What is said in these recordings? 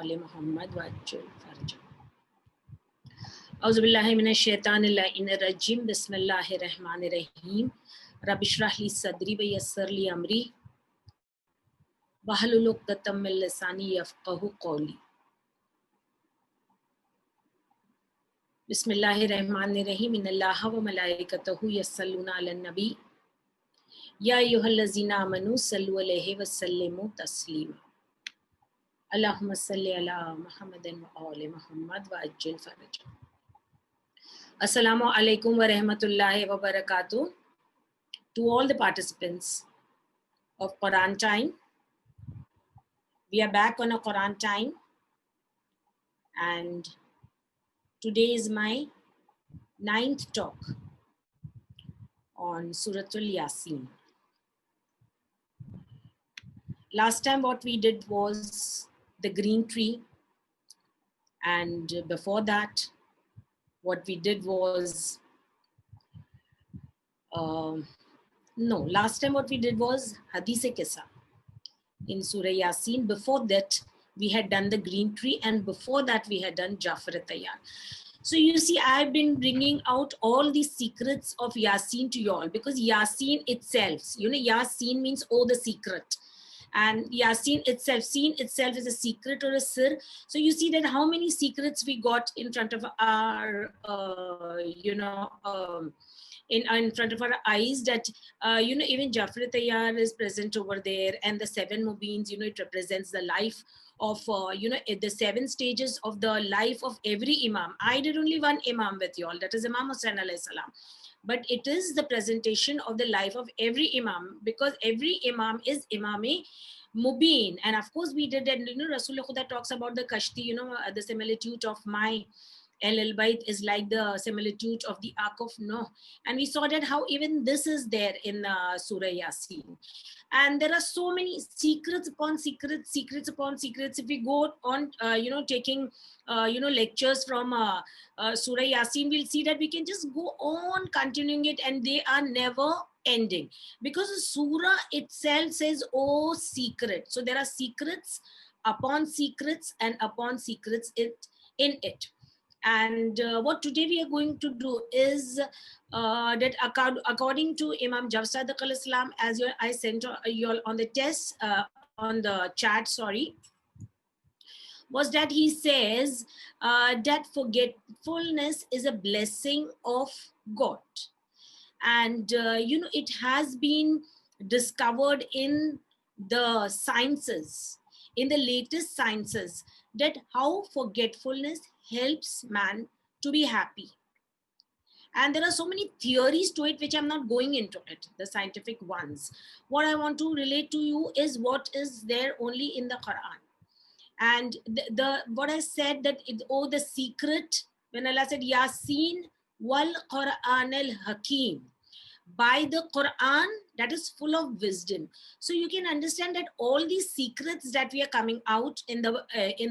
آل محمد وعجل فرجهم. اعوذ باللہ من الشیطان الرجیم. بسم اللہ الرحمن الرحیم. رب اشرح لی صدری ویسر لی امری واحلل عقدۃ من لسانی یفقہوا قولی. بسم اللہ الرحمن الرحیم. ان اللہ و ملائکتہ یصلون علی النبی یا ایھا الذین آمنوا صلوا علیہ وسلموا تسلیما. اللہم صلی علی محمد وآل محمد وعجل فرجهم. Assalamu alaikum wa rahmatullahi wa barakatuh to all the participants of Quran Time. We are back on a Quran Time, and today is my 9th talk on Suratul Yasin. Last time what we did was the green tree, and before that what we did was last time what we did was Hadith-e-Qissa in Surah Yasin. Before that we had done the green tree, and before that we had done Jafar-e-Tayyar. So you see, I've been bringing out all the secrets of Yasin to you all, because Yasin itself, Yasin means the secret. And Yasin itself, Seen itself is a secret or a sir. So you see that how many secrets we got in front of our, in front of our eyes, that, even Jafar-e-Tayyar is present over there, and the 7 Mubins, it represents the life of, the 7 stages of the life of every Imam. I did only one Imam with you all, that is Imam Hussain alayhi salam. But it is the presentation of the life of every Imam, because every Imam is Imam-e Mubin. And of course we did, and Rasulullah Khuda talks about the Kashti, the similitude of my Ahlul Bayt is like the similitude of the Ark of Noah. And we saw that how even this is there in Surah Yasin. And there are so many secrets upon secrets, secrets upon secrets. If we go on, taking, lectures from Surah Yasin, we'll see that we can just go on continuing it, and they are never ending, because the surah itself says, oh, secret. So there are secrets upon secrets and upon secrets in it. And what today we are going to do is that according to Imam Jafar Sadiq al-Islam, as I sent you all on the test, on the chat, was that he says that forgetfulness is a blessing of God. And, it has been discovered in the sciences, in the latest sciences, that how forgetfulness helps man to be happy. And there are so many theories to it, which I'm not going into it, the scientific ones. What I want to relate to you is what is there only in the Quran. And what I said, that the secret, when Allah said, Yasin wal Quran al-Hakim, by the Quran that is full of wisdom. So you can understand that all these secrets that we are coming out in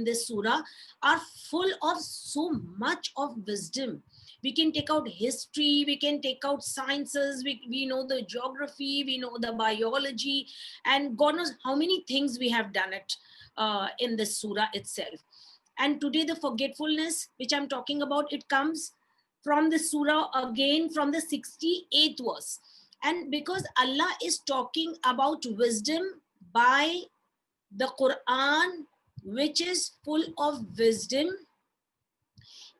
this surah are full of so much of wisdom. We can take out history, we can take out sciences, we know the geography, we know the biology, and God knows how many things we have done it in this surah itself. And today the forgetfulness which I'm talking about, it comes from the surah again, from the 68th verse. And because Allah is talking about wisdom by the Quran, which is full of wisdom,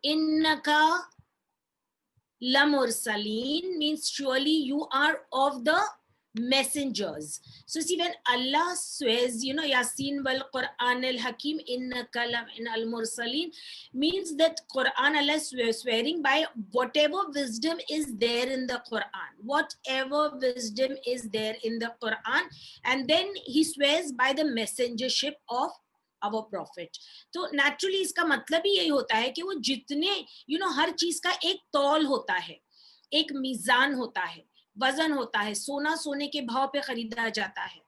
innaka lamursaleen, means surely you are of the messengers. So see, when Allah swears, Yasin wal Quran al-Hakim innaka laminal mursaleen, means that Quran, Allah is swearing by whatever wisdom is there in the Quran, whatever wisdom is there in the Quran, and then he swears by the messengership of our prophet. तो naturally इसका मतलब ही यही होता है कि वो जितने हर चीज का एक तौल होता है, एक मीजान होता है, वजन होता है. सोना सोने के भाव पे खरीदा जाता है,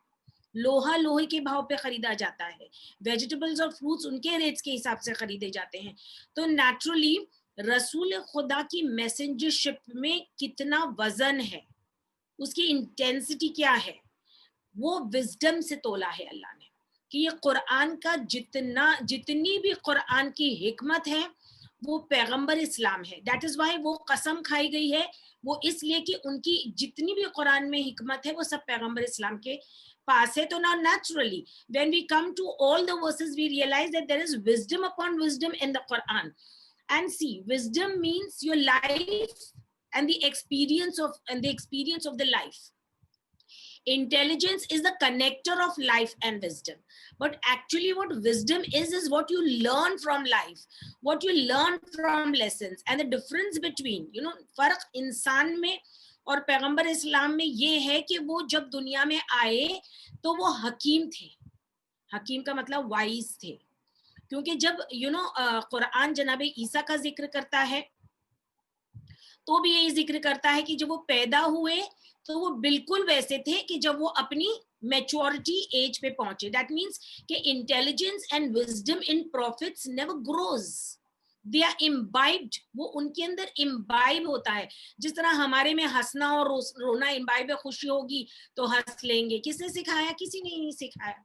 लोहा लोहे के भाव पे खरीदा जाता है, वेजिटेबल्स और फ्रूट्स उनके रेट्स के हिसाब से खरीदे जाते हैं. तो नेचुरली रसूल खुदा की मैसेंजरशिप में कितना वजन है, उसकी इंटेंसिटी क्या है, वो विजडम से तोला है अल्लाह ने. کہ یہ قرآن کا جتنی بھی قرآن کی حکمت ہے وہ پیغمبر اسلام ہے. دیٹ از وائی وہ قسم کھائی گئی ہے, وہ اس لیے کہ ان کی جتنی بھی قرآن میں حکمت ہے وہ سب پیغمبر اسلام کے پاس ہے. تو now naturally when we come to all the verses we realize that there is wisdom upon wisdom in the Quran. And see, wisdom means your life and the experience of the life. Intelligence is the connector of life and wisdom. But actually what wisdom is what you learn from life, what you learn from lessons. And the difference between, فرق انسان میں اور پیغمبر اسلام میں یہ ہے کہ وہ جب دنیا میں آئے تو وہ حکیم تھے. حکیم کا مطلب وائز تھے, کیونکہ جب قرآن جناب عیسیٰ کا ذکر کرتا ہے تو بھی یہی ذکر کرتا ہے کہ جب وہ پیدا ہوئے تو وہ بالکل ویسے تھے کہ جب وہ اپنی میچورٹی ایج پہ پہنچے. دیٹ مینس کہ intelligence and wisdom in prophets never grows, they are imbibed, وہ ان کے اندر امبائب ہوتا ہے. جس طرح ہمارے میں ہنسنا اور رونا امبائب ہے, خوشی ہوگی تو ہنس لیں گے, کس نے سکھایا؟ کسی نے نہیں سکھایا.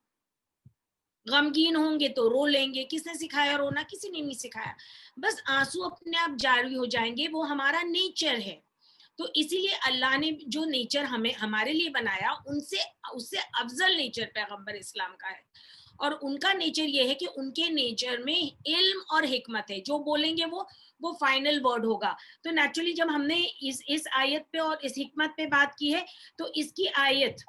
غمگین ہوں گے تو رو لیں گے, کس نے سکھایا رونا؟ کسی نے نہیں سکھایا. بس آنسو اپنے آپ جاری ہو جائیں گے, وہ ہمارا نیچر ہے. تو اسی لیے اللہ نے جو نیچر ہمارے لیے بنایا اس سے افضل نیچر پیغمبر اسلام کا ہے. اور ان کا نیچر یہ ہے کہ ان کے نیچر میں علم اور حکمت ہے, جو بولیں گے وہ فائنل ورڈ ہوگا. تو نیچرلی جب ہم نے اس آیت پہ اور اس حکمت پہ بات کی ہے تو اس کی آیت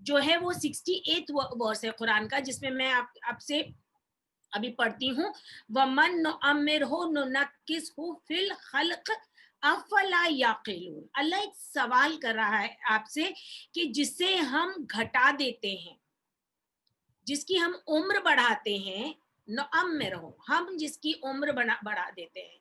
جو ہے وہ 68 ورس ہے قرآن کا, جس میں آپ سے ابھی پڑھتی ہوں. وَمَن نُعَمِّرْهُ نُنَكِّسْهُ فِي الْخَلْقِ افلا یعقلون. اللہ ایک سوال کر رہا ہے آپ سے کہ جسے ہم گھٹا دیتے ہیں, جس کی ہم عمر بڑھاتے ہیں, نعمرہ, ہم جس کی عمر بڑھا دیتے ہیں.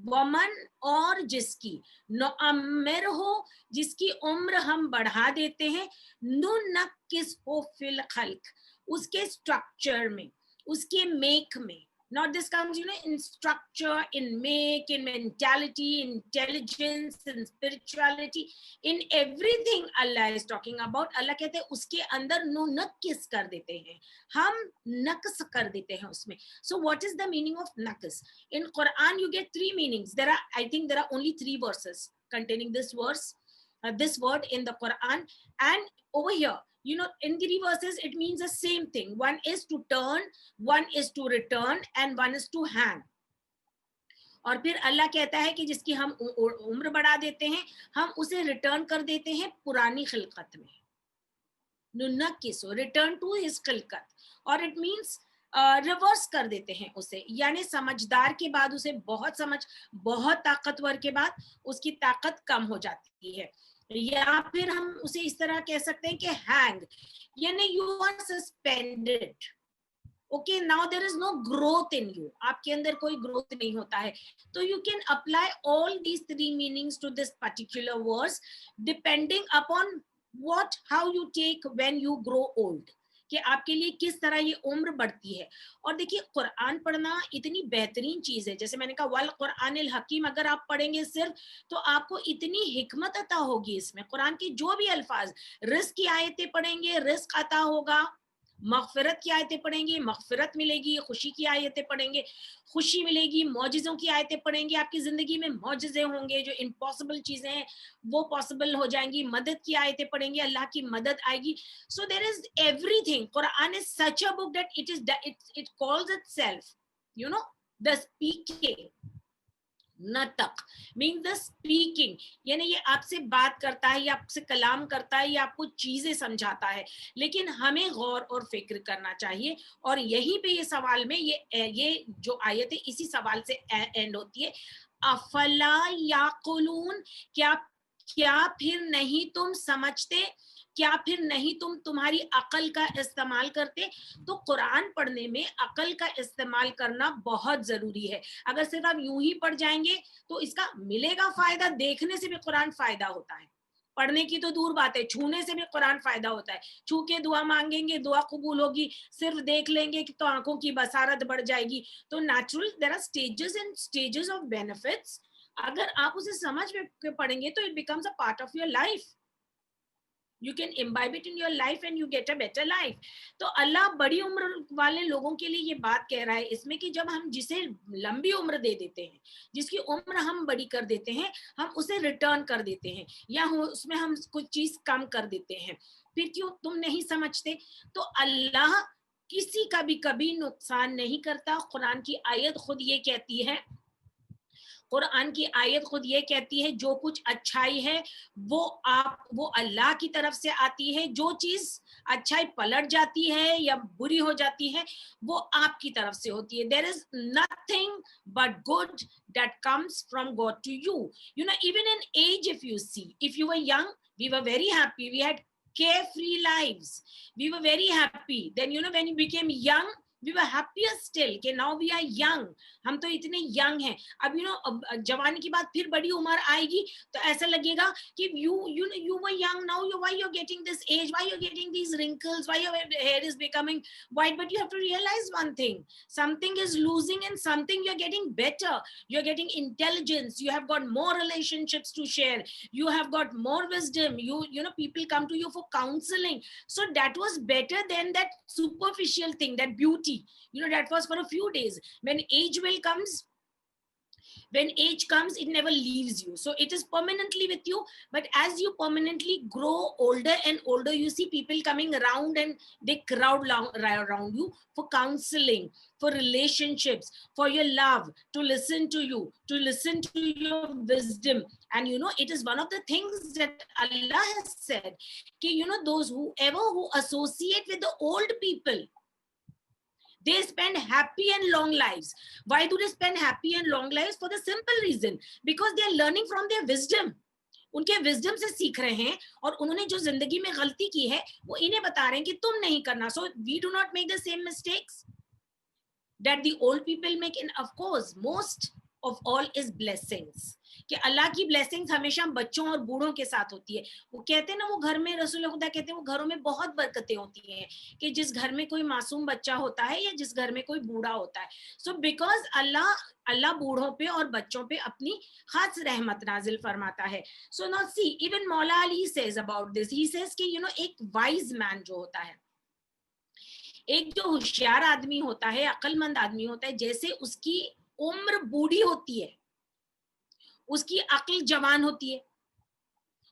ومن, اور جس کی, نعمرہ, جس کی عمر ہم بڑھا دیتے ہیں, ننکسہ فی الخلق, اس کے اسٹرکچر میں, اس کے میک میں. Not this comes, in structure, in make, in mentality, intelligence, in spirituality, in everything Allah is talking about. Allah کہتے ہیں اس کے اندر نقص کر دیتے ہیں, ہم نقص کر دیتے ہیں اس میں. So what is the meaning of naqs? In Quran you get 3 meanings. I think there are only 3 verses containing this word in the Quran. And over here, in 3 verses it means the same thing. One is to turn, one is to return, and one is to hang. اور پھر اللہ کہتا ہے کہ جس کی ہم عمر بڑھا دیتے ہیں ہم اسے ریٹرن کر دیتے ہیں پرانی خلقت میں. ننکسو, return to his خلقت, اور it means ریورس کر دیتے ہیں اسے, یعنی سمجھدار کے بعد اسے بہت طاقتور کے بعد اس کی طاقت کم ہو جاتی ہے. یا پھر ہم اسے اس طرح کہہ سکتے ہیں کہ ہینگ, یعنی you are suspended. Okay, now there is no growth in you, آپ کے اندر کوئی گروتھ نہیں ہوتا ہے. تو you can apply all these 3 meanings to this particular word depending upon how you take when you grow old, کہ آپ کے لیے کس طرح یہ عمر بڑھتی ہے. اور دیکھیے قرآن پڑھنا اتنی بہترین چیز ہے, جیسے میں نے کہا والقرآن الحکیم, اگر آپ پڑھیں گے صرف تو آپ کو اتنی حکمت عطا ہوگی اس میں. قرآن کے جو بھی الفاظ, رزق کی آیتیں پڑھیں گے رزق عطا ہوگا, مغفرت کی آیتیں پڑھیں گے مغفرت ملے گی, خوشی کی آیتیں پڑھیں گے خوشی ملے گی, معجزوں کی آیتیں پڑھیں گے آپ کی زندگی میں معجزے ہوں گے, جو امپاسبل چیزیں ہیں وہ پاسبل ہو جائیں گی. مدد کی آیتیں پڑھیں گے اللہ کی مدد آئے گی. So there is everything. Quran is such a book that it calls itself, the speaking. نطق means the speaking, یعنی یہ آپ سے بات کرتا ہے, یہ آپ سے کلام کرتا ہے, یہ آپ کو چیزیں سمجھاتا ہے. لیکن ہمیں غور اور فکر کرنا چاہیے, اور یہیں پہ یہ سوال میں یہ جو آیت ہے اسی سوال سے اینڈ ہوتی ہے. افلا یعقلون, کیا پھر نہیں تم سمجھتے, کیا پھر نہیں تمہاری عقل کا استعمال کرتے. تو قرآن پڑھنے میں عقل کا استعمال کرنا بہت ضروری ہے. اگر صرف آپ یوں ہی پڑھ جائیں گے تو اس کا ملے گا فائدہ, دیکھنے سے بھی قرآن فائدہ ہوتا ہے, پڑھنے کی تو دور بات ہے, چھونے سے بھی قرآن فائدہ ہوتا ہے. چھو کے دعا مانگیں گے دعا قبول ہوگی, صرف دیکھ لیں گے تو آنکھوں کی بصارت بڑھ جائے گی. تو natural there are stages and stages of benefits. اگر آپ اسے سمجھ کے پڑھیں گے تو it becomes a part of your life. You can imbibe it in your life and you get a better life. तो अल्लाह बड़ी उम्र वाले लोगों के लिए ये बात कह रहा है इसमें कि जब हम जिसे लंबी उम्र दे देते हैं, जिसकी उम्र हम बड़ी कर देते हैं, हम उसे रिटर्न कर देते हैं या उसमें हम कुछ चीज कम कर देते हैं, फिर क्यों तुम नहीं समझते? तो अल्लाह किसी का भी कभी नुकसान नहीं करता. कुरान की आयत खुद ये कहती है, कुरान की आयत खुद ये कहती है जो कुछ अच्छाई है वो अल्लाह की तरफ से आती है, जो चीज अच्छाई पलट जाती है या बुरी हो जाती है वो आपकी तरफ से होती है. There is nothing but good that comes from God to you. You know, even in age, if you see, if you were young, we were very happy, we had carefree lives, we were very happy. Then you know, when you became young, we were happier still कि now we are young, हम तो इतने young हैं. अब you know जवानी की बात फिर बड़ी उम्र आएगी तो ऐसा लगेगा कि you were young, now why you're getting this age, why you're getting these wrinkles, why your hair is becoming white. But you have to realize one thing, something is losing and something you're getting better. You're getting intelligence, you have got more relationships to share, you have got more wisdom, you know people come to you for counseling. So that was better than that superficial thing, that beauty. You know, that was for a few days. When age comes, it never leaves you, so it is permanently with you. But as you permanently grow older and older, you see people coming around and they crowd around you for counseling, for relationships, for your love, to listen to you, to listen to your wisdom. And you know, it is one of the things that Allah has said, कि you know, those who associate with the old people, they spend happy and long lives. Why do they spend happy and long lives? For the simple reason, because they are learning from their wisdom. उनके wisdom से सीख रहे हैं और उन्होंने जो जिंदगी में गलती की है वो इन्हें बता रहे हैं कि तुम नहीं करना. So we do not make the same mistakes that the old people make. And of course, most of all is blessings, कि अल्लाह की ब्लेसिंग्स हमेशा बच्चों और बूढ़ों के साथ होती है. वो कहते हैं ना, वो घर में रसूल खुदा कहते हैं वो घरों में बहुत बरकतें होती हैं, कि जिस घर में कोई मासूम बच्चा होता है या जिस घर में कोई बूढ़ा होता है. सो बिकॉज अल्लाह बूढ़ों पे और बच्चों पे अपनी खास रहमत नाजिल फरमाता है. सो नाउ सी, इवन मौला Ali says about this, he says कि यू नो, एक वाइज मैन जो होता है, एक जो होशियार आदमी होता है, अक्लमंद आदमी होता है, जैसे उसकी उम्र बूढ़ी होती है उसकी अक्ल जवान होती है.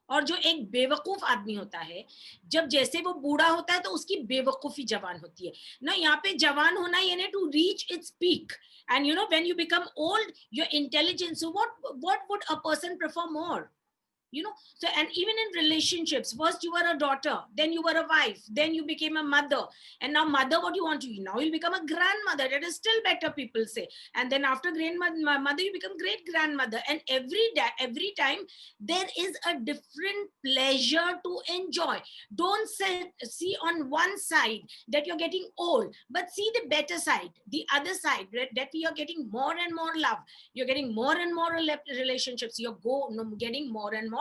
और जो एक बेवकूफ आदमी होता है, जब जैसे वो बूढ़ा होता है तो उसकी बेवकूफी जवान होती है ना. यहाँ पे जवान होना यानी to reach its peak. And you know, when you become old, your intelligence, so what would a person prefer more? You know, so and even in relationships, first you were a daughter, then you were a wife, then you became a mother, and now mother, what you want to be? Now you'll become a grandmother. That is still better, people say. And then after grandmother, you become great grandmother. And every time there is a different pleasure to enjoy. Don't see on one side that you're getting old, but see the better side, the other side, that we are getting more and more love, you're getting more and more relationships, you're getting more and more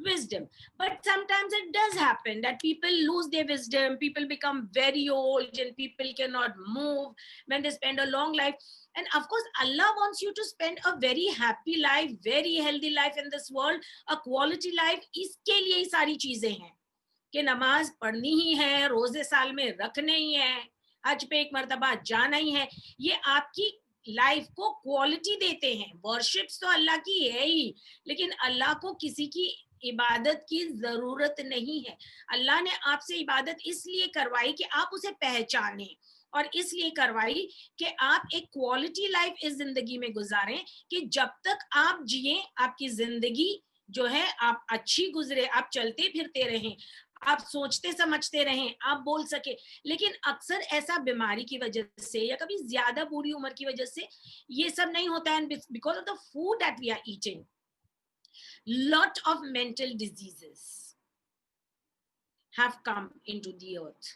wisdom. But sometimes it does happen that people lose their wisdom, people become very old and people cannot move when they spend a long life. And of course, Allah wants you to spend a very happy life, very healthy life in this world, a quality life. इसके लिए ही सारी चीजें हैं कि नमाज पढ़नी ही है, रोजे साल में रखने ही है, हज पे एक मर्तबा जाना ही है. ये आपकी लाइफ को क्वालिटी देते हैं. वर्शिप्स तो अल्लाह की है ही, लेकिन अल्लाह को किसी की इबादत की जरूरत नहीं है. अल्लाह ने आपसे इबादत इसलिए करवाई कि आप उसे पहचानें, और इसलिए करवाई कि आप एक क्वालिटी लाइफ इस जिंदगी में गुजारें, कि जब तक आप जिए, आपकी जिंदगी जो है आप अच्छी गुजरे, आप चलते फिरते रहें, आप सोचते समझते रहें, आप बोल सके. लेकिन अक्सर ऐसा बीमारी की वजह से या कभी ज्यादा बुरी उम्र की वजह से ये सब नहीं होता है. Because of the food that we are eating, lot of mental diseases have come into the earth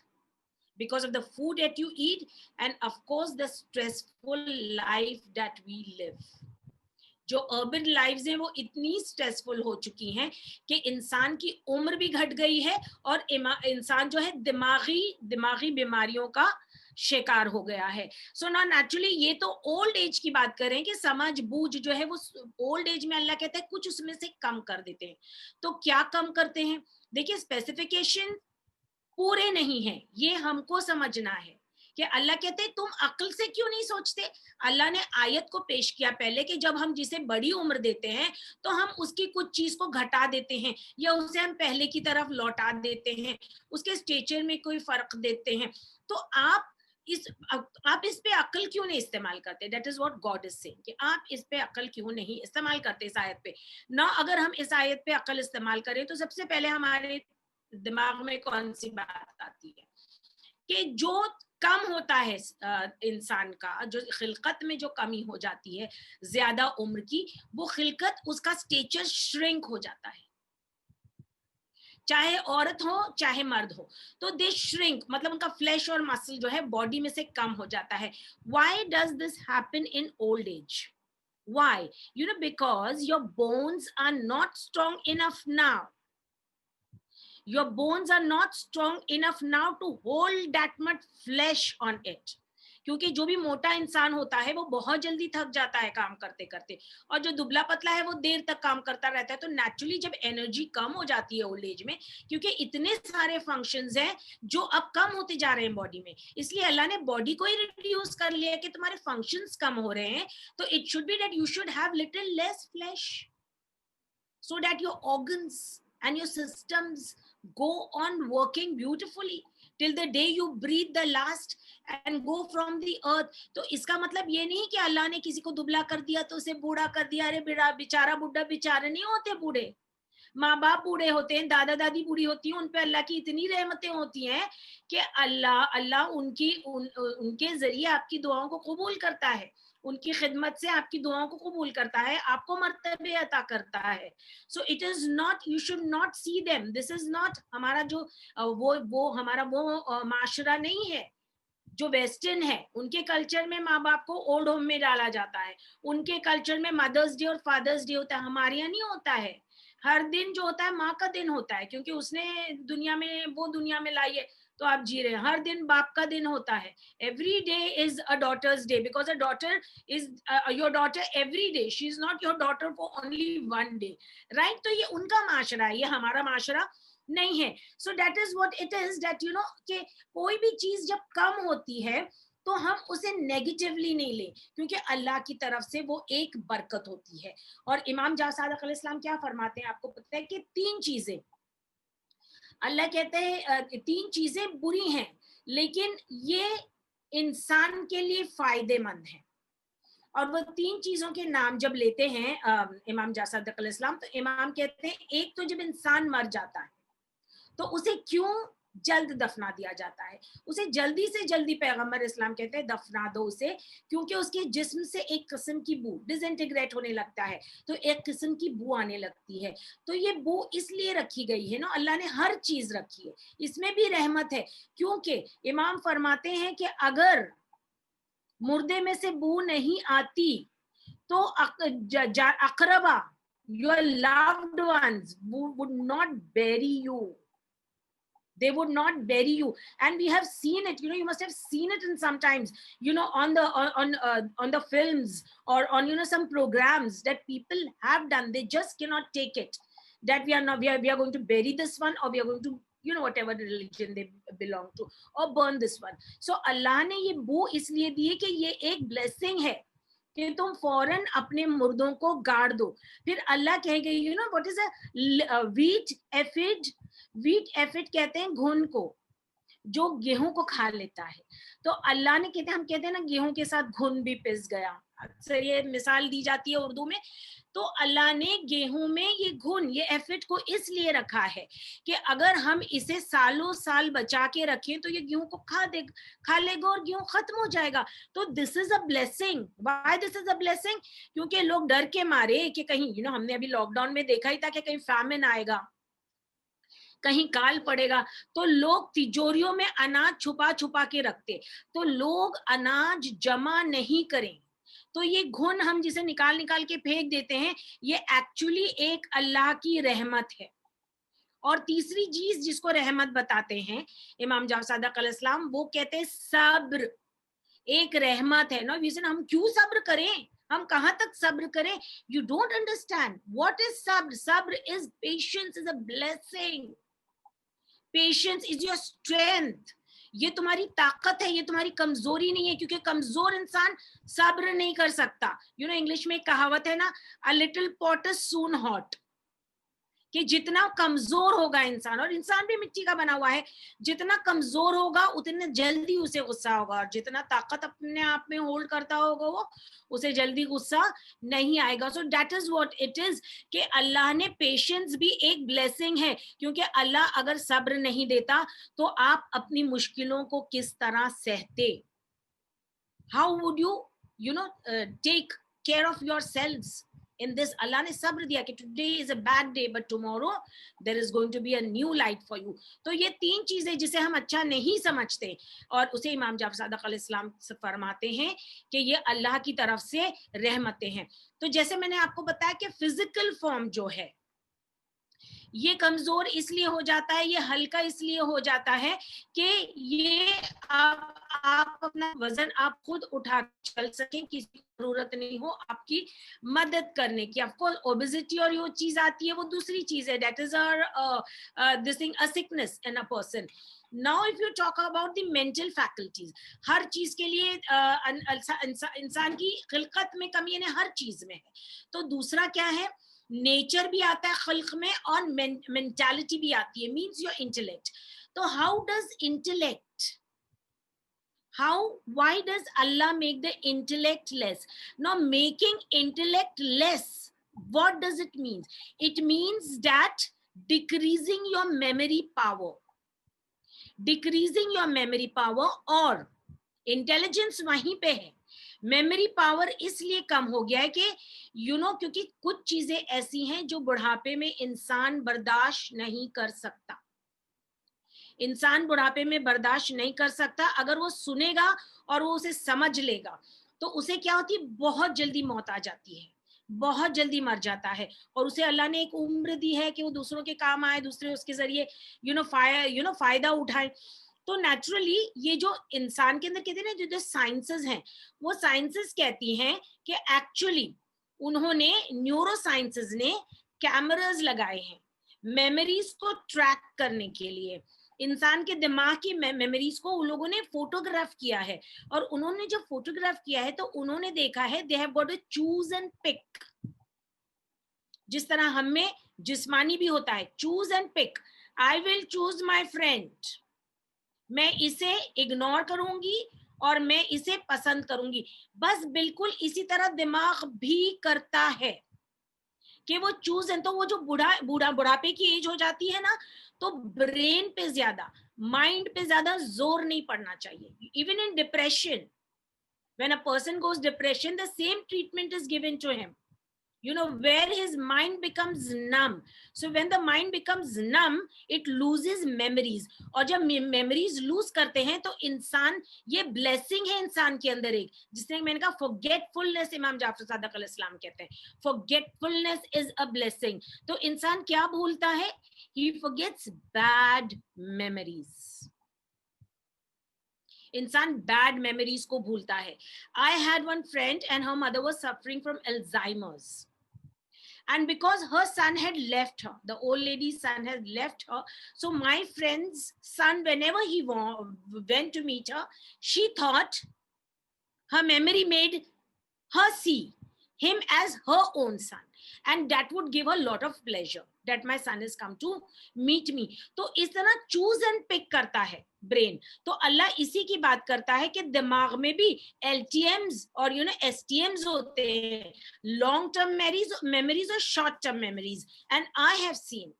because of the food that you eat, and of course the stressful life that we live. जो urban lives हैं वो इतनी stressful हो चुकी हैं कि इंसान की उम्र भी घट गई है और इंसान जो है दिमागी बीमारियों का शिकार हो गया है. सो ना नेचुरली ये तो ओल्ड एज की बात करें कि समझ बूझ जो है वो ओल्ड एज में अल्लाह कहता है कुछ उसमें से कम कर देते हैं. तो क्या कम करते हैं? देखिए स्पेसिफिकेशन पूरे नहीं है, ये हमको समझना है कि अल्लाह कहते हैं तुम अक्ल से क्यों नहीं सोचते. अल्लाह ने आयत को पेश किया पहले कि जब हम जिसे बड़ी उम्र देते हैं तो हम उसकी कुछ चीज को घटा देते हैं या उसे हम पहले की तरफ लौटा देते हैं, उसके स्टेचर में कोई फर्क देते हैं. तो आप इस पे अक्ल क्यों नहीं इस्तेमाल करते? That is what God is saying कि आप इस पे अक्ल क्यों नहीं इस्तेमाल करते इस आयत पे ना. अगर हम इस आयत पे अक्ल इस्तेमाल करें तो सबसे पहले हमारे दिमाग में कौन सी बात आती है कि जो कम होता है इंसान का, जो खिलकत में जो कमी हो जाती है ज्यादा उम्र की, वो खिलकत उसका स्टेचर श्रिंक हो जाता है, चाहे औरत हो चाहे मर्द हो. तो दे श्रिंक मतलब उनका फ्लैश और मसल जो है बॉडी में से कम हो जाता है. Why does this happen in old age? Why? You know, because your bones are not strong enough now. Your bones are not strong enough now to hold that much flesh on it. क्योंकि जो भी मोटा इंसान होता है वो बहुत जल्दी थक जाता है काम करते करते, और जो दुबला पतला है वो देर तक काम करता रहता है. तो नेचुरली जब एनर्जी कम हो जाती है ओल्ड एज में, क्योंकि इतने सारे फंक्शंस हैं जो अब कम होते जा रहे हैं बॉडी में, इसलिए अल्लाह ने बॉडी को ही रिड्यूस कर लिया कि तुम्हारे फंक्शंस कम हो रहे हैं, तो it should be that you should have little less flash so that your organs and your systems go on working beautifully till the day you breathe the last and go from the earth. तो इसका मतलब ये नहीं कि अल्लाह ने किसी को दुबला कर दिया तो उसे बूढ़ा कर दिया. अरे बेचारा बुढ़ा बेचारे नहीं होते बूढ़े, माँ बाप बूढ़े होते हैं, दादा दादी बूढ़ी होती हैं, उन पे अल्लाह की इतनी रहमतें होती हैं कि अल्लाह उनके जरिए आपकी दुआओं को कबूल करता है, उनकी खिदमत से आपकी दुआओं को कबूल करता है, आपको मर्तबे अता करता है. So it is not, you should not see them, this is not हमारा जो वो हमारा वो माशरा नहीं है जो वेस्टर्न है. उनके कल्चर में माँ बाप को ओल्ड होम में डाला जाता है, उनके कल्चर में मदर्स डे और फादर्स डे होता है, हमारे यहाँ नहीं होता है. हर दिन जो होता है माँ का दिन होता है, क्योंकि उसने दुनिया में लाई है तो आप जी रहे हैं. हर दिन बाप का दिन होता है. Every day is a daughter's day because a daughter is your daughter every day, she is not your daughter for only one day, right. तो ये उनका माशरा है, ये हमारा माशरा नहीं है. सो that is what it is, that you know कि कोई भी चीज जब कम होती है तो हम उसे नेगेटिवली नहीं लें, क्योंकि अल्लाह की तरफ से वो एक बरकत होती है. और इमाम सादिक अलैहिस्सलाम क्या फरमाते हैं, आपको पता है कि 3 चीजें अल्लाह कहते हैं, 3 चीजें बुरी हैं लेकिन ये इंसान के लिए फायदेमंद है. और वो 3 चीजों के नाम जब लेते हैं इमाम सादिक अलैहिस्सलाम, तो इमाम कहते हैं एक तो जब इंसान मर जाता है तो उसे क्यों जल्द दफना दिया जाता है, उसे जल्दी से जल्दी पैगंबर इस्लाम कहते हैं दफना दो उसे, क्योंकि उसके जिस्म से एक किस्म की बू डिसइंटीग्रेट होने लगता है, तो एक किस्म की बू आने लगती है. तो ये बू इसलिए रखी गई है ना, अल्लाह ने हर चीज रखी है, इसमें भी रहमत है. क्योंकि इमाम फरमाते हैं कि अगर मुर्दे में से बू नहीं आती तो अकरबा your loved ones would not bury you, they would not bury you. And we have seen it, you know, you must have seen it in sometimes, you know, on the films or on, you know, some programs that people have done. They just cannot take it that we are going to bury this one, or we are going to, you know, whatever religion they belong to, or burn this one. So Allah ने ये वो इसलिए दी है कि ये एक blessing है कि तुम फौरन अपने मुर्दों को गाड़ दो. फिर अल्लाह कह गई, you know what is a wheat aphid कहते हैं घुन को, जो गेहूं को खा लेता है. तो अल्लाह ने कहते हैं, हम कहते हैं ना गेहूं के साथ घुन भी पिस गया, अक्सर ये मिसाल दी जाती है उर्दू में. तो अल्लाह ने गेहूं में ये घुन, ये एफिड को इसलिए रखा है कि अगर हम इसे सालों साल बचा के रखें तो ये गेहूं को खा लेगा और गेहूं खत्म हो जाएगा. तो this is a blessing. Why this is a blessing? क्योंकि लोग डर के मारे कि कहीं, यू नो, हमने अभी लॉकडाउन में देखा ही था कि कहीं फैमिन आएगा, कहीं काल पड़ेगा, तो लोग तिजोरियों में अनाज छुपा छुपा के रखते. तो लोग अनाज जमा नहीं करें, तो ये घुन हम जिसे निकाल के फेंक देते हैं, ये एक्चुअली एक अल्लाह की रहमत है. اور تیسری چیز جس کو رحمت بتاتے ہیں امام جعفر صادق علیہ السلام, وہ کہتے ہیں صبر ایک رحمت ہے. نا ہم کیوں صبر کریں, ہم کہاں تک صبر کریں؟ You don't understand what is صبر. صبر is patience, is a blessing. Patience is your strength. یہ تمہاری طاقت ہے, یہ تمہاری کمزوری نہیں ہے, کیونکہ کمزور انسان صبر نہیں کر سکتا. انگلش میں ایک کہاوت ہے نا, a little pot is soon hot, کہ جتنا کمزور ہوگا انسان, اور انسان بھی مٹی کا بنا ہوا ہے, جتنا کمزور ہوگا اتنا جلدی اسے غصہ ہوگا, اور جتنا طاقت اپنے آپ میں ہولڈ کرتا ہوگا وہ اسے جلدی غصہ نہیں آئے گا. So that is what it is, کہ اللہ نے پیشنس بھی ایک بلیسنگ ہے, کیونکہ اللہ اگر صبر نہیں دیتا تو آپ اپنی مشکلوں کو کس طرح سہتے. How would you take care of your selves in this. Allah نے صبر دیا کہ today is a bad day but tomorrow there is going to be a new light for you. تو یہ تین چیزیں جسے ہم اچھا نہیں سمجھتے, اور اسے امام جعفر صادق علیہ السلام فرماتے ہیں کہ یہ اللہ کی طرف سے رحمتیں ہیں. تو جیسے میں نے آپ کو بتایا کہ فزیکل فارم جو ہے یہ کمزور اس لیے ہو جاتا ہے, یہ ہلکا اس لیے ہو جاتا ہے کہ یہ آپ اپنا وزن آپ خود اٹھا چل سکیں, کسی کی ضرورت نہیں ہو آپ کی مدد کرنے کی. آف کورس اوبیزٹی اور یہ چیز آتی ہے وہ دوسری چیز ہے, that is this thing a sickness in a person. Now if you talk about the mental faculties, ہر چیز کے لیے انسان کی خلقت میں کمی ہے, ہر چیز میں ہے. تو دوسرا کیا ہے, نیچر بھی آتا ہے خلق میں, اور مینٹالٹی بھی آتی ہے, مینس یور انٹلیکٹ. تو how does intellect, why does Allah make the intellect less? Now making intellect less, what does it mean? It means that decreasing your memory power. Decreasing your memory power, اور intelligence وہیں پہ ہے, memory power اس لیے کم ہو گیا ہے کہ کیونکہ کچھ چیزیں ایسی ہیں جو بڑھاپے میں انسان برداشت نہیں کر سکتا. انسان بڑھاپے میں برداشت نہیں کر سکتا. اگر وہ سنے گا اور وہ اسے سمجھ لے گا تو اسے کیا ہوتی ہے, بہت جلدی موت آ جاتی ہے, بہت جلدی مر جاتا ہے, اور اسے اللہ نے ایک عمر دی ہے کہ وہ دوسروں کے کام آئے, دوسرے اس کے ذریعے فائدہ اٹھائے. تو نیچرلی یہ جو انسان کے اندر کہتے ہیں جو سائنسز ہیں, وہ سائنسز کہتی ہیں کہ ایکچولی انہوں نے نیورو سائنسز نے کیمراز لگائے ہیں میموریز کو ٹریک کرنے کے لیے. انسان کے دماغ کی میموریز کو ان لوگوں نے فوٹوگراف کیا ہے, اور انہوں نے جب فوٹوگراف کیا ہے تو انہوں نے دیکھا ہے they have got to choose and pick. جس طرح ہم میں جسمانی بھی ہوتا ہے choose and pick. I will choose my friend, میں اسے اگنور کروں گی اور میں اسے پسند کروں گی. بس بالکل اسی طرح دماغ بھی کرتا ہے کہ وہ چوز. تو وہ جو بڑھاپے کی ایج ہو جاتی ہے نا, تو برین پہ زیادہ, مائنڈ پہ زیادہ زور نہیں پڑنا چاہیے. Even in depression, when a person goes depression, the same treatment is given to him, where his mind becomes numb. So when the mind becomes numb, it loses memories. اور جب memories lose کرتے ہیں تو انسان, یہ blessing ہے انسان کے اندر ایک, جس نے میں نے کہا forgetfulness, امام جعفر صادق علیہ السلام کہتے ہیں forgetfulness is a blessing. تو انسان کیا بھولتا ہے, he forgets bad memories. انسان بیڈ میموریز کو بھولتا ہے. I had one friend and her mother was suffering from Alzheimer's. And because her son had left her, the old lady's son had left her, so my friend's son, whenever he went to meet her, she thought her memory made her see him as her own son, and that would give her a lot of pleasure that my son has come to meet me. تو اس طرح choose and pick کرتا ہے brain. تو اللہ اسی کی بات کرتا ہے کہ دماغ میں بھی LTMs اور STMs ہوتے ہیں, long term memories اور short term memories. And I have seen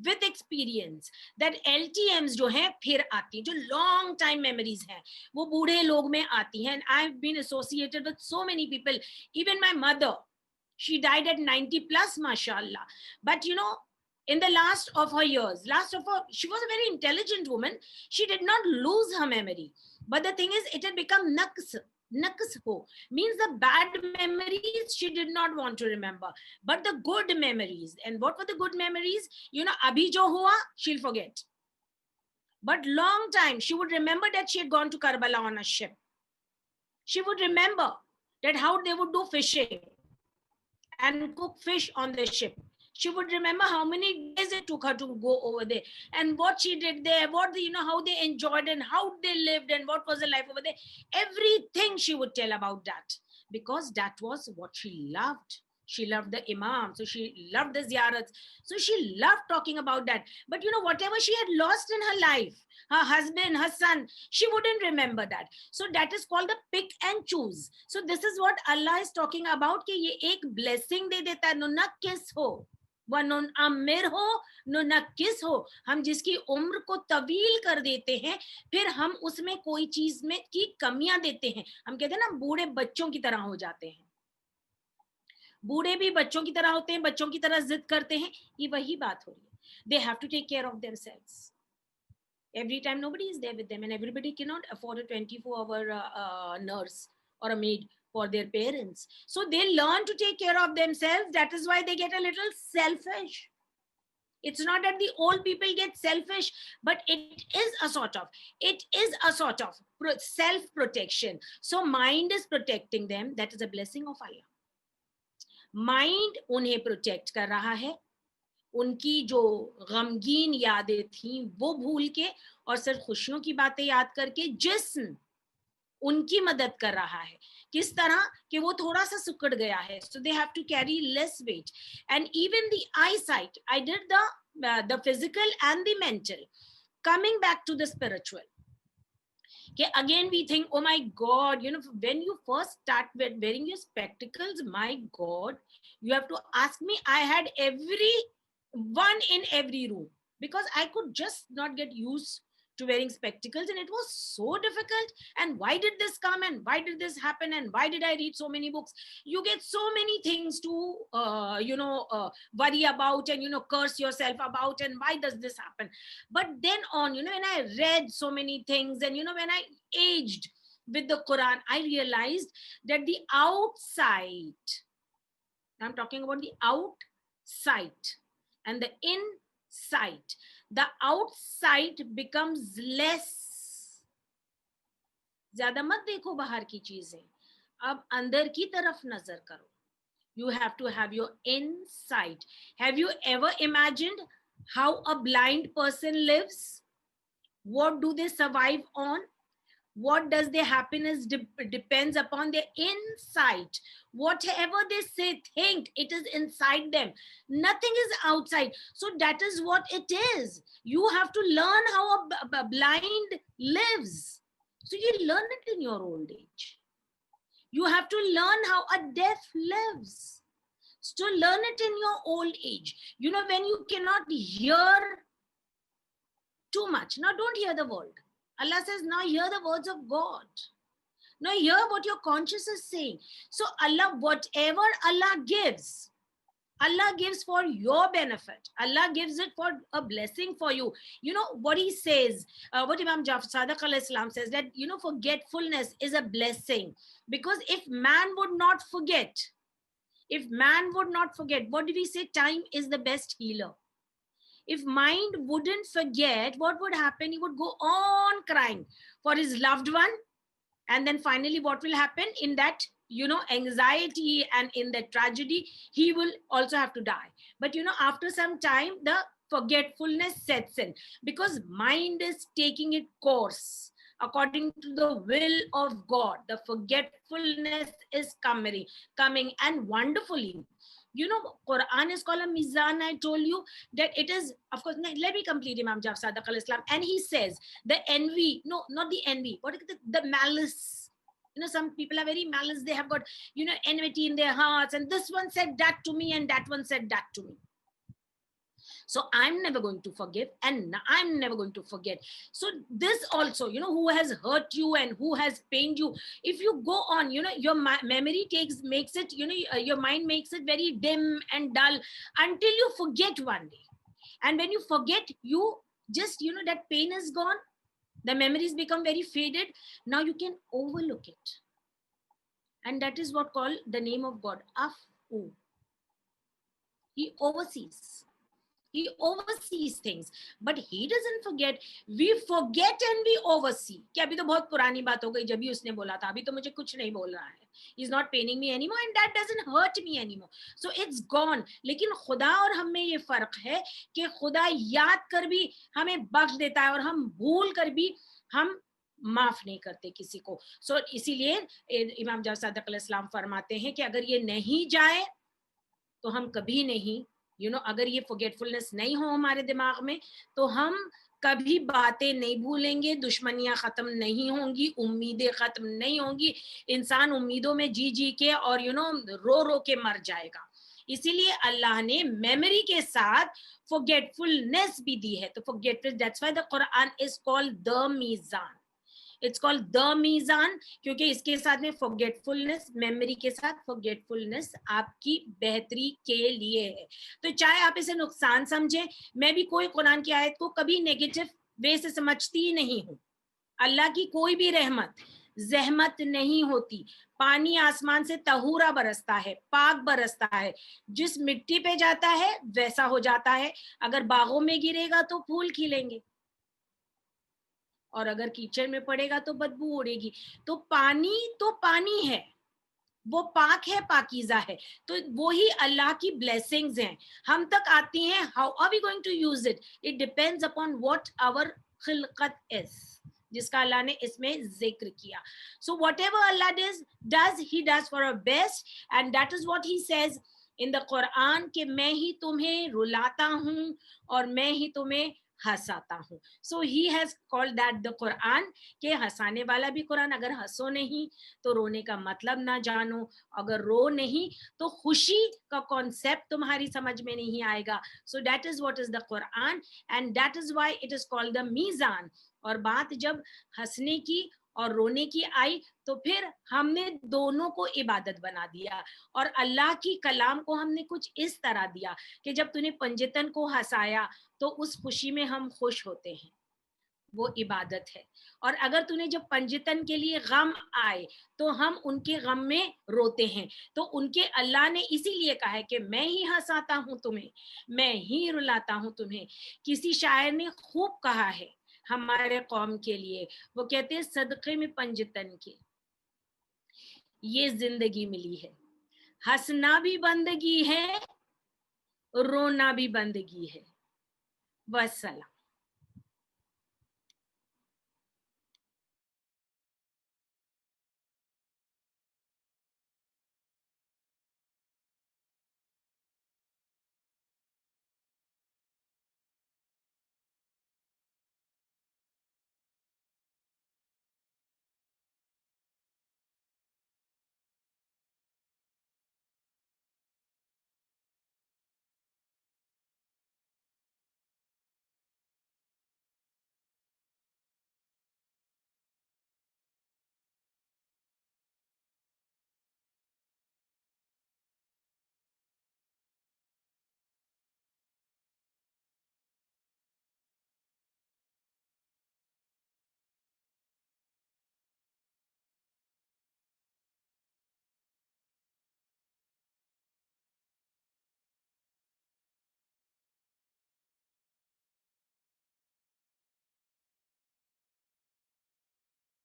with experience that LTMs جو ہیں پھر آتی ہیں, جو long time memories ہیں وہ بوڑھے لوگ میں آتی ہیں. And I've been associated with so many people, even my mother, she died at 90 plus, mashallah. But in the last of her years, she was a very intelligent woman. She did not lose her memory. But the thing is, it had become naqs. Nakas ho means the bad memories she did not want to remember, but the good memories. And what were the good memories? Abhi jo hua, she'll forget. But long time, she would remember that she had gone to Karbala on a ship. She would remember that how they would do fishing and cook fish on the ship. She would remember how many days it took her to go over there and what she did there, how they enjoyed and how they lived and what was the life over there. Everything she would tell about that, because that was what she loved. She loved the Imam, so she loved the ziyarats. So she loved talking about that. But whatever she had lost in her life, her husband, her son, she wouldn't remember that. So that is called the pick and choose. So this is what Allah is talking about, कि ये एक blessing दे देता है, नुनक्किस हो वनुन अमिर हो नुनक्किस हो, हम जिसकी उम्र को तवील कर देते हैं, फिर हम उसमें कोई चीज में की कमियां देते हैं. हम कहते हैं ना, बूढ़े बच्चों की तरह हो जाते हैं. बूढ़े भी बच्चों की तरह होते हैं, बच्चों की तरह जिद करते हैं. ये वही बात हो रही है. They have to take care of themselves. Every time nobody is there with them, and everybody cannot afford a 24-hour nurse or a maid for their parents. So they learn to take care of themselves. That is why they get a little selfish. It's not that the old people get selfish, but it is a sort of self-protection. So mind is protecting them. That is a blessing of Allah. Mind उन्हें protect कर रहा है, उनकी जो गमगीन यादें थी वो भूल के और सिर्फ खुशियों की बातें याद करके जिस्म उनकी मदद कर रहा है. किस तरह कि वो थोड़ा सा सुकड़ गया है. So they have to carry less weight. And even the eyesight, I did the physical and the mental. Coming back to the spiritual, okay, again we think, oh my God, when you first start wearing your spectacles, my God, you have to ask me. I had every one in every room because I could just not get used to wearing spectacles, and it was so difficult. And why did this come, and why did this happen, and why did I read so many books? You get so many things to worry about and curse yourself about, and why does this happen? But then on, when I read so many things, and when I aged with the Quran, I realized that the outside, I'm talking about the outside and the inside, the outside becomes less. ज्यादा मत देखो बाहर की चीजें, अब अंदर की तरफ नजर करो. You have to have your inside. Have you ever imagined how a blind person lives? What do they survive on? What does their happiness depends upon their inside. Whatever they say, think, it is inside them. Nothing is outside. So that is what it is. You have to learn how a blind lives. So you learn it in your old age. You have to learn how a deaf lives. So learn it in your old age. When you cannot hear too much. Now don't hear the world. Allah says, now hear the words of God. Now hear what your conscience is saying. So Allah, whatever Allah gives for your benefit. Allah gives it for a blessing for you. What he says, what Imam Jafar Sadiq alayhi salam says, that, forgetfulness is a blessing. Because if man would not forget, what did he say? Time is the best healer. If mind wouldn't forget, what would happen? He would go on crying for his loved one. And then finally, what will happen? In that, anxiety and in that tragedy, he will also have to die. But, after some time, the forgetfulness sets in because mind is taking its course according to the will of God. The forgetfulness is coming and wonderfully. Quran is called a mizan. I told you that it is, of course, let me complete Imam Jafar Sadiq alayhi salam. And he says, the envy, no, not the envy, what is the malice? Some people are very malice. They have got, enmity in their hearts. And this one said that to me and that one said that to me. So I'm never going to forgive and I'm never going to forget. So this also, who has hurt you and who has pained you, if you go on, your memory makes it, your mind makes it very dim and dull until you forget one day. And when you forget, you just, that pain is gone. The memories become very faded. Now you can overlook it. And that is what called the name of God, Afu. He oversees. He oversees things, but he doesn't forget. We forget and we oversee. कि अभी तो बहुत पुरानी बात हो गई, जब भी उसने बोला था, अभी तो मुझे कुछ नहीं बोल रहा है. He's not paining me anymore and that doesn't hurt me anymore. So it's gone. लेकिन खुदा और हम में ये फर्क है कि खुदा याद कर भी हमें बख्श देता है और हम भूल कर भी हम माफ नहीं करते किसी को. So इसीलिए इमाम जाफर सादिक अलैहिस्सलाम फरमाते हैं कि अगर ये नहीं जाए तो हम कभी नहीं, अगर ये फॉरगेटफुलनेस नहीं हो हमारे दिमाग में, तो हम कभी बातें नहीं भूलेंगे, दुश्मनियां खत्म नहीं होंगी, उम्मीदें खत्म नहीं होंगी, इंसान उम्मीदों में जी जी के और रो रो के मर जाएगा. इसीलिए अल्लाह ने मेमोरी के साथ फॉरगेटफुलनेस भी दी है. तो forgetful, that's why the Quran is called the Mizan. It's called the Mizan, क्योंकि इसके साथ में फॉरगेटफुलनेस, मेमोरी के साथ फॉरगेटफुलनेस आपकी बेहतरी के लिए है. तो चाहे आप इसे नुकसान समझें, मैं भी कोई कुरान की आयत को कभी नेगेटिव वे से समझती ही नहीं हूँ. अल्लाह की कोई भी रहमत जहमत नहीं होती. पानी आसमान से तहूरा बरसता है, पाक बरसता है, जिस मिट्टी पे जाता है वैसा हो जाता है. अगर बागों में गिरेगा तो फूल खिलेंगे, और अगर कीचड़ में पड़ेगा तो बदबू उड़ेगी. तो पानी है, वो पाक है, पाकीज़ा है. तो वो ही अल्लाह की ब्लेसिंग्स हैं, हम तक आती हैं. How are we going to use it? It depends upon what our खिलकत इज, जिसका अल्लाह ने इसमें जिक्र किया. So whatever Allah does he does for our best, and that is what he says in the Quran कि मैं ही तुम्हें रुलाता हूँ और मैं ही तुम्हें हंसाता हूँ. So he has called that the Quran, के हंसाने वाला भी कुरान. अगर हंसो नहीं तो रोने का मतलब ना जानो, अगर रो नहीं तो खुशी का कॉन्सेप्ट तुम्हारी समझ में नहीं आएगा. So that is what is the Quran, and that is why it is called the Mizan. और बात जब हंसने की और रोने की आई तो फिर हमने दोनों को इबादत बना दिया, और अल्लाह की कलाम को हमने कुछ इस तरह दिया कि जब तूने पंजतन को हंसाया तो उस खुशी में हम खुश होते हैं, वो इबादत है. और अगर तूने जब पंजतन के लिए गम आए तो हम उनके गम में रोते हैं. तो उनके अल्लाह ने इसीलिए कहा है कि मैं ही हंसाता हूँ तुम्हें, मैं ही रुलाता हूँ तुम्हें. किसी शायर ने खूब कहा है हमारे कौम के लिए, वो कहते हैं सदक़े में पंजतन के ये जिंदगी मिली है, हंसना भी बंदगी है, रोना भी बंदगी है. वस्सलाम.